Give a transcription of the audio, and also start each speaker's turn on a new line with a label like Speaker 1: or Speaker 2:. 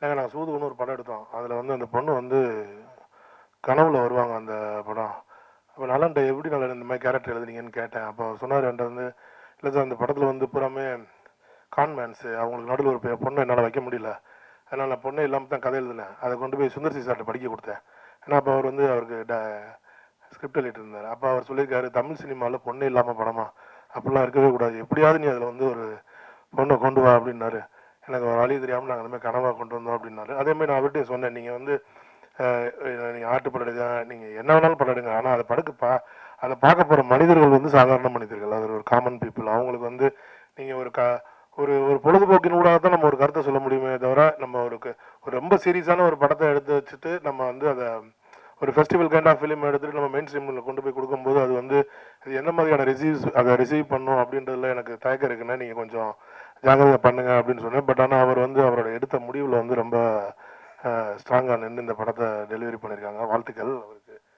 Speaker 1: நாங்கள் சூதுன்னு ஒரு படம் எடுத்தோம். அதில் வந்து அந்த பொண்ணு வந்து கனவுல வருவாங்க அந்த படம். அப்போ நலன்ட்ட எப்படி நலன் இந்த மாதிரி கேரக்டர் எழுதுனீங்கன்னு கேட்டேன். அப்போ அவர் சொன்னார் என்கிட்ட வந்து, இல்லை சார் அந்த படத்தில் வந்து பூராமே கான்மேன்ஸு, அவங்களுக்கு நடுவில் ஒரு பொண்ணை என்னால் வைக்க முடியல, அதனால் நான் பொண்ணே இல்லாமல் தான் கதை எழுதினேன். அதை கொண்டு போய் சுந்தர்சி சார்கிட்ட படிக்க கொடுத்தேன். ஏன்னா அப்போ அவர் வந்து அவருக்கு ஸ்கிரிப்ட் எழுதிட்டு இருந்தார். அப்போ அவர் சொல்லியிருக்காரு, தமிழ் சினிமாவில் பொண்ணே இல்லாமல் படமா, அப்படிலாம் இருக்கவே கூடாது, எப்படியாவது நீ அதில் வந்து ஒரு பொண்ணை கொண்டு வா அப்படின்னாரு. எனக்கு ஒரு வழி தெரியாமல் நாங்கள் அந்த மாதிரி கனவாக கொண்டு வந்தோம் அப்படின்னாரு. அதே மாதிரி நான் அவர்கிட்ட சொன்னேன், நீங்கள் வந்து நீங்கள் ஆட்டு படம் எடுங்க, நீங்கள் என்ன வேணாலும் படம் எடுங்க, ஆனால் அதை பார்க்க போகிற மனிதர்கள் வந்து சாதாரண மனிதர்கள், அது ஒரு காமன் பீப்புள். அவங்களுக்கு வந்து நீங்கள் ஒரு ஒரு பொழுதுபோக்கின் ஊடாக தான் நம்ம ஒரு கருத்தை சொல்ல முடியுமே தவிர, நம்ம ஒரு ரொம்ப சீரியஸான ஒரு படத்தை எடுத்து வச்சுட்டு நம்ம வந்து அதை ஒரு ஃபெஸ்டிவல் கைண்ட் ஆஃப் ஃபிலிம் எடுத்துகிட்டு நம்ம மெயின் ஸ்ட்ரீமில் கொண்டு போய் கொடுக்கும்போது அது வந்து அது என்ன மாதிரியான அதை ரிசீவ் பண்ணும் அப்படின்றதுல எனக்கு தயக்கம் இருக்குன்னா நீங்கள் கொஞ்சம் ஜாகிரதை பண்ணுங்க அப்படின்னு சொன்னேன். பட் ஆனால் அவர் வந்து அவரோட எடுத்த முடிவில் வந்து ரொம்ப ஸ்ட்ராங்காக நின்று இந்த படத்தை டெலிவரி பண்ணியிருக்காங்க. வாழ்த்துக்கள்.